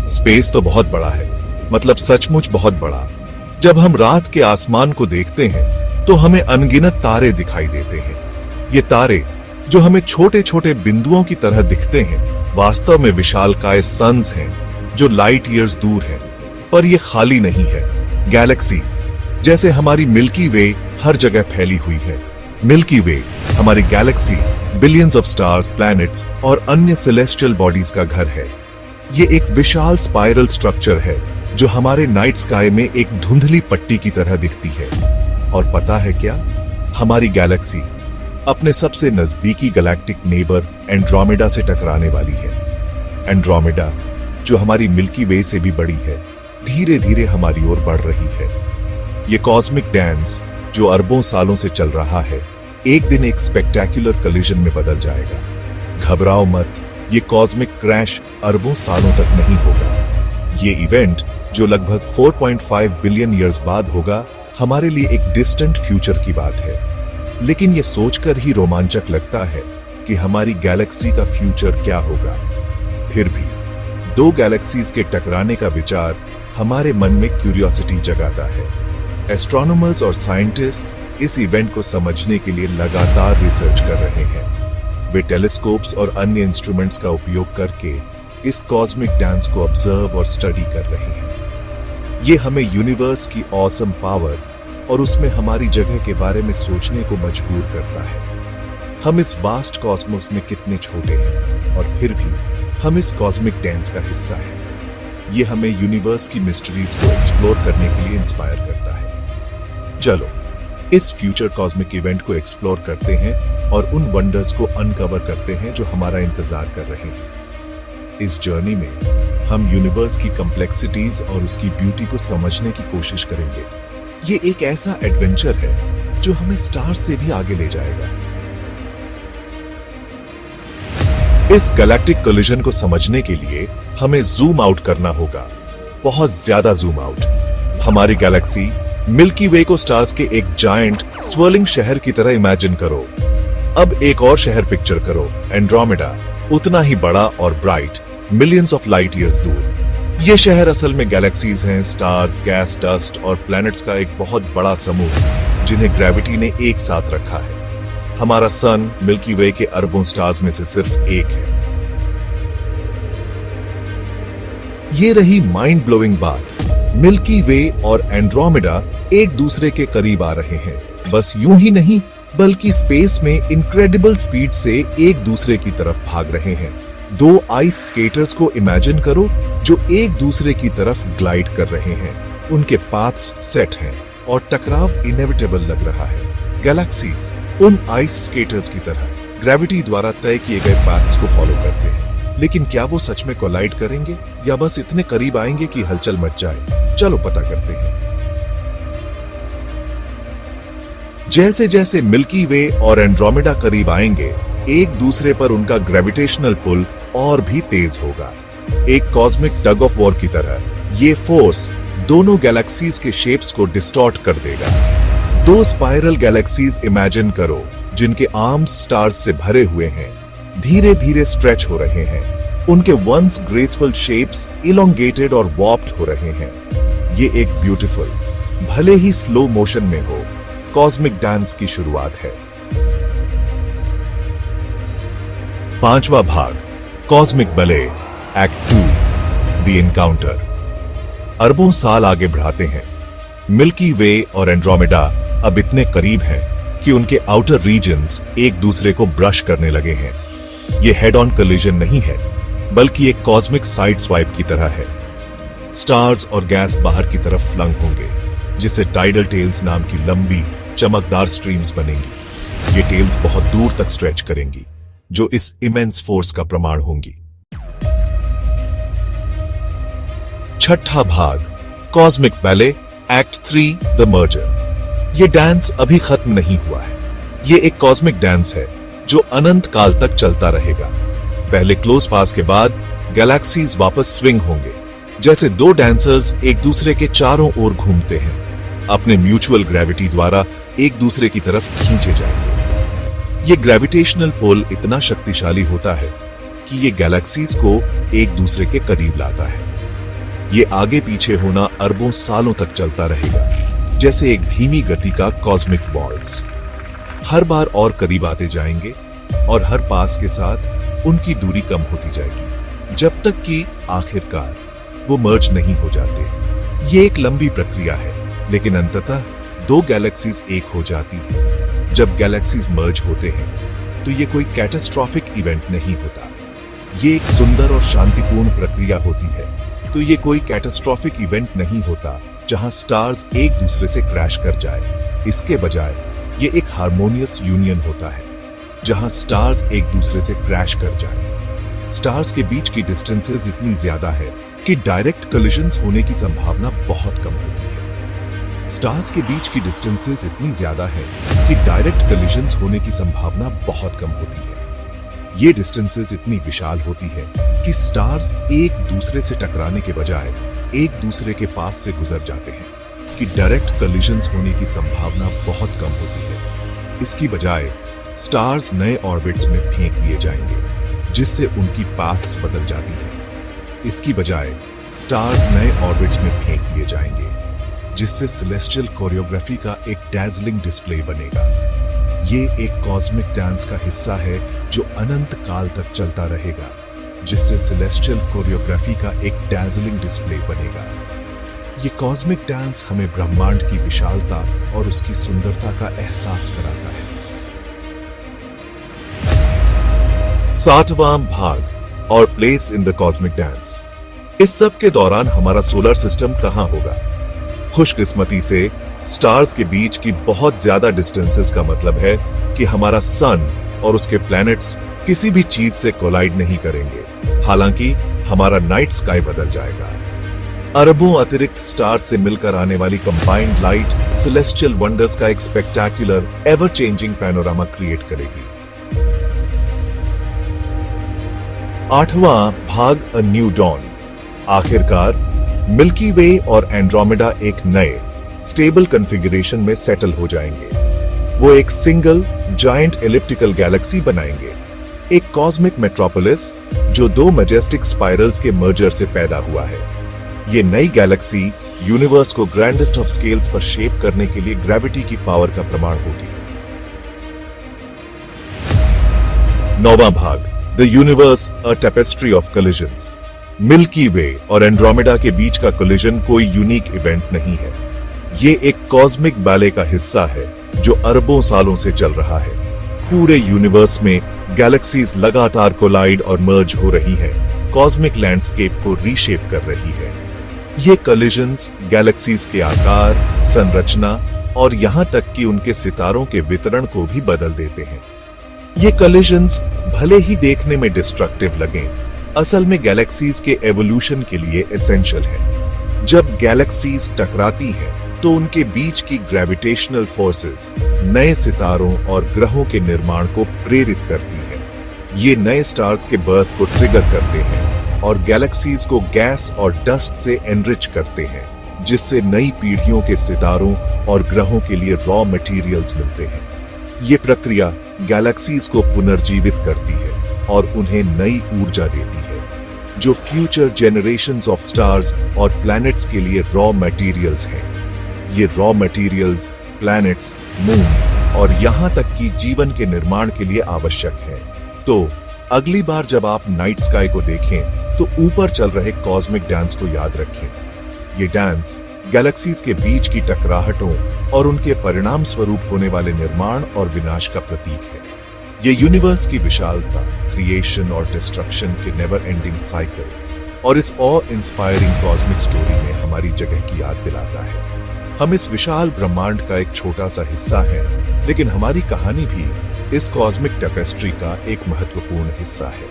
Space तो बहुत बड़ा है, मतलब सचमुच बहुत बड़ा। जब हम रात के आसमान को देखते हैं तो हमें अनगिनत तारे दिखाई देते हैं। ये तारे जो हमें छोटे छोटे बिंदुओं की तरह दिखते हैं, वास्तव में विशालकाय सन्स हैं जो लाइट ईयर्स दूर हैं। पर ये खाली नहीं है। गैलेक्सीज जैसे हमारी मिल्की वे हर जगह फैली हुई है। मिल्की वे हमारी Galaxy billions of stars, planets और अन्य सेलेस्टियल बॉडीज का घर है। ये एक विशाल स्पाइरल स्ट्रक्चर है जो हमारे नाइट स्काई में एक धुंधली पट्टी की तरह दिखती है। और पता है क्या, हमारी गैलेक्सी अपने सबसे नजदीकी गैलेक्टिक नेबर एंड्रोमेडा से टकराने वाली है। एंड्रोमेडा जो हमारी मिल्की वे से भी बड़ी है, धीरे धीरे हमारी ओर बढ़ रही है। ये कॉस्मिक डांस जो अरबों सालों से चल रहा है, एक दिन एक स्पेक्टेक्युलर कलिजन में बदल जाएगा। घबराओ मत, ये कॉस्मिक क्रैश अरबों सालों तक नहीं होगा। ये इवेंट जो लगभग 4.5 बिलियन ईयर्स बाद होगा, हमारे लिए एक डिस्टेंट फ्यूचर की बात है। लेकिन ये सोचकर ही रोमांचक लगता है कि हमारी गैलेक्सी का फ्यूचर क्या होगा। फिर भी दो गैलेक्सीज के टकराने का विचार हमारे मन में क्यूरियोसिटी जगाता है। एस्ट्रोनॉमर्स और साइंटिस्ट इस इवेंट को समझने के लिए लगातार रिसर्च कर रहे हैं। वे टेलीस्कोप्स और अन्य इंस्ट्रूमेंट्स का उपयोग करके इस कॉस्मिक डांस को ऑब्जर्व और स्टडी कर रहे हैं। ये हमें यूनिवर्स की ऑसम पावर और उसमें हमारी जगह के बारे में सोचने को मजबूर करता है। हम इस वास्ट कॉस्मोस में कितने छोटे हैं और फिर भी हम इस कॉस्मिक डांस का हिस्सा हैं। ये हमें यूनिवर्स की मिस्ट्रीज को एक्सप्लोर करने के लिए इंस्पायर करता है। चलो इस फ्यूचर कॉस्मिक इवेंट को एक्सप्लोर करते हैं और उन वंडर्स को अनकवर करते हैं जो हमारा इंतजार कर रहे हैं। इस जर्नी में हम यूनिवर्स की कॉम्प्लेक्सिटीज और उसकी ब्यूटी को समझने की कोशिश करेंगे। ये एक ऐसा एडवेंचर है जो हमें स्टार्स से भी आगे ले जाएगा। इस गैलेक्टिक कोलिजन को समझने के लिए हमें जूम आउट करना होगा, बहुत ज्यादा जूम आउट। हमारी गैलेक्सी मिल्की वे को स्टार्स के एक जायंट स्वर्लिंग शहर की तरह इमेजिन करो। अब एक और शहर पिक्चर करो, एंड्रोमेडा, उतना ही बड़ा और bright, millions of light years दूर। ये शहर असल में गैलेक्सीज हैं, स्टार्स, गैस, डस्ट और प्लैनेट्स का एक बहुत बड़ा समूह जिन्हें ग्रेविटी ने एक साथ रखा है। हमारा सन मिल्की वे के अरबों स्टार्स में से सिर्फ एक है। ये रही माइंड ब्लोइंग बात, मिल्की वे और एंड्रोमेडा एक दूसरे के करीब आ रहे हैं। बस यूं ही नहीं, बल्कि स्पेस में इनक्रेडिबल स्पीड से एक दूसरे की तरफ भाग रहे हैं। दो आइस स्केटर्स को इमेजिन करो जो एक दूसरे की तरफ ग्लाइड कर रहे हैं। उनके पाथ्स सेट हैं और टकराव इनएविटेबल लग रहा है। गैलेक्सीज उन आइस स्केटर्स की तरह ग्रेविटी द्वारा तय किए गए पाथ्स को फॉलो करते हैं। लेकिन क्या वो सच में कोलाइड करेंगे या बस इतने करीब आएंगे कि हलचल मच जाए? चलो पता करते हैं। जैसे जैसे मिल्की वे और एंड्रोमेडा करीब आएंगे, एक दूसरे पर उनका ग्रेविटेशनल पुल और भी तेज होगा। एक कॉस्मिक टग ऑफ वॉर की तरह ये फोर्स दोनों गैलेक्सीज के शेप्स को डिस्टॉर्ट कर देगा। दो स्पाइरल गैलेक्सीज इमेजिन करो जिनके आर्म्स स्टार्स से भरे हुए हैं, धीरे धीरे स्ट्रेच हो रहे हैं। उनके वंस ग्रेसफुल शेप्स इलोंगेटेड और वॉर्प्ड हो रहे हैं। ये एक ब्यूटीफुल, भले ही स्लो मोशन में हो, कॉस्मिक डांस की शुरुआत है। पांचवा भाग, कॉस्मिक बले, एक्ट 2, द इनकाउंटर। अरबों साल आगे बढ़ाते हैं। मिल्की वे और एंड्रोमेडा अब इतने करीब हैं कि उनके आउटर रीजन्स एक दूसरे को ब्रश करने लगे हैं। ये हेड ऑन कोलिजन नहीं है, बल्कि एक कॉस्मिक साइड स्वाइप की तरह है। स्टार्स और गैस बाहर की तरफ फ्लंग होंगे, जिससे टाइडल टेल्स नाम की लंबी चमकदार स्ट्रीम्स बनेंगी। ये टेल्स बहुत दूर तक स्ट्रेच करेंगी, जो इस इमेंस फोर्स का प्रमाण होंगी। छठा भाग, cosmic ballet, act 3, the merger. ये डांस अभी खत्म नहीं हुआ है। ये एक कॉस्मिक डांस है जो अनंत काल तक चलता रहेगा। पहले क्लोज पास के बाद गैलेक्सीज वापस स्विंग होंगे, जैसे दो डांसर्स एक दूसरे के चारों ओर घूमते हैं, अपने म्यूचुअल ग्रेविटी द्वारा एक दूसरे की तरफ खींचे जाएंगे। ये ग्रेविटेशनल पुल इतना शक्तिशाली होता है कि ये गैलेक्सीज को एक दूसरे के करीब लाता है। ये आगे पीछे होना अरबों सालों तक चलता रहेगा, जैसे एक धीमी गति का कॉस्मिक वॉल्स। हर बार और करीब आते जाएंगे और हर पास के साथ उनकी दूरी कम होती जाएगी, जब तक कि आखिरकार वो मर्ज नहीं हो जाते। ये एक लंबी प्रक्रिया है, लेकिन अंततः दो गैलेक्सीज एक हो जाती हैं। जब गैलेक्सीज मर्ज होते हैं तो ये कोई कैटास्ट्रॉफिक इवेंट नहीं होता, ये एक सुंदर और शांतिपूर्ण प्रक्रिया होती है। तो ये कोई कैटास्ट्रॉफिक इवेंट नहीं होता जहां स्टार्स एक दूसरे से क्रैश कर जाए। इसके बजाय ये एक हार्मोनियस यूनियन होता है, जहां स्टार्स एक दूसरे से क्रैश कर जाए। स्टार्स के बीच की डिस्टेंसेस इतनी ज्यादा है कि डायरेक्ट कोलिजन्स होने की संभावना बहुत कम होती है। स्टार्स के बीच की डिस्टेंसेस इतनी ज्यादा है कि डायरेक्ट कोलिजन्स होने की संभावना बहुत कम होती है। ये डिस्टेंसेस इतनी विशाल होती है कि स्टार्स एक दूसरे से टकराने के बजाय एक दूसरे के पास से गुजर जाते हैं, कि डायरेक्ट कोलिजन्स होने की संभावना बहुत कम होती है। इसकी बजाय स्टार्स नए ऑर्बिट्स में फेंक दिए जाएंगे, जिससे उनकी पाथ्स बदल जाती है। इसकी बजाय स्टार्स नए ऑर्बिट्स में फेंक दिए जाएंगे, जिससे सेलेस्टियल कोरियोग्राफी का एक डैज़लिंग डिस्प्ले बनेगा। ये एक कॉस्मिक डांस का हिस्सा है जो अनंत काल तक चलता रहेगा, जिससे सेलेस्टियल कोरियोग्राफी का एक डैज़लिंग डिस्प्ले बनेगा। ये कॉस्मिक डांस हमें ब्रह्मांड की विशालता और उसकी सुंदरता का एहसास कराता है। 7वां भाग और place in the cosmic dance. इस सब के दौरान हमारा सोलर सिस्टम कहां होगा? खुशकिस्मती से स्टार्स के बीच की बहुत ज्यादा डिस्टेंसेस का मतलब है कि हमारा सन और उसके प्लैनेट्स किसी भी चीज से कोलाइड नहीं करेंगे। हालांकि हमारा नाइट स्काई बदल जाएगा। अरबों अतिरिक्त स्टार्स से मिलकर आने वाली कंबाइंड लाइट सेलेस्टियल वंडर्स का एक स्पेक्टैक्युलर एवर चेंजिंग पैनोरामा क्रिएट करेगी। 8वां भाग अ न्यू डॉन। आखिरकार मिल्की वे और एंड्रोमेडा एक नए स्टेबल कॉन्फ़िगरेशन में सेटल हो जाएंगे। वो एक सिंगल जायंट एलिप्टिकल गैलेक्सी बनाएंगे, एक कॉस्मिक मेट्रोपोलिस जो दो मैजेस्टिक स्पाइरल्स के मर्जर से पैदा हुआ है। ये नई गैलेक्सी यूनिवर्स को ग्रैंडेस्ट ऑफ स्केल्स पर शेप करने के लिए ग्रेविटी की पावर का प्रमाण होगी। 9वां भाग the universe a tapestry of collisions. Milky Way और एंड्रोमेडा के बीच का कोलिजन कोई यूनिक इवेंट नहीं है। ये एक कॉस्मिक बैले का हिस्सा है जो अरबों सालों से चल रहा है। पूरे यूनिवर्स में गैलेक्सीज लगातार कोलाइड और मर्ज हो रही हैं, कॉस्मिक लैंडस्केप को रीशेप कर रही है। ये कोलिजन्स गैलेक्सीज के आकार, संरचना और यहां तक कि उनके सितारों के वितरण को भी बदल देते हैं। ये कोलिजन्स भले ही देखने में डिस्ट्रक्टिव लगें, असल में गैलेक्सीज के एवोल्यूशन के लिए एसेंशियल है। जब गैलेक्सीज टकराती हैं तो उनके बीच की ग्रेविटेशनल फोर्सेस नए सितारों और ग्रहों के निर्माण को प्रेरित करती है। ये नए स्टार्स के बर्थ को ट्रिगर करते हैं और गैलेक्सीज को गैस और डस्ट से एनरिच करते हैं, जिससे नई पीढ़ियों के सितारों और ग्रहों के लिए रॉ मटेरियल्स मिलते हैं। ये प्रक्रिया गैलेक्सीज को पुनर्जीवित करती है और उन्हें नई ऊर्जा देती है, जो फ्यूचर जेनरेशंस ऑफ स्टार्स और प्लैनेट्स के लिए रॉ मटेरियल्स हैं। ये रॉ मटेरियल्स प्लैनेट्स, मून्स और यहां तक कि जीवन के निर्माण के लिए आवश्यक है। तो अगली बार जब आप नाइट स्काई को देखें तो ऊपर चल रहे कॉस्मिक डांस को याद रखें। ये डांस गैलेक्सीज के बीच की टकराहटों और उनके परिणाम स्वरूप होने वाले निर्माण और विनाश का प्रतीक है। ये यूनिवर्स की विशालता, क्रिएशन और डिस्ट्रक्शन के नेवर एंडिंग साइकिल और इस ऑ इंस्पायरिंग कॉस्मिक स्टोरी में हमारी जगह की याद दिलाता है। हम इस विशाल ब्रह्मांड का एक छोटा सा हिस्सा है, लेकिन हमारी कहानी भी इस कॉस्मिक टेपेस्ट्री का एक महत्वपूर्ण हिस्सा है।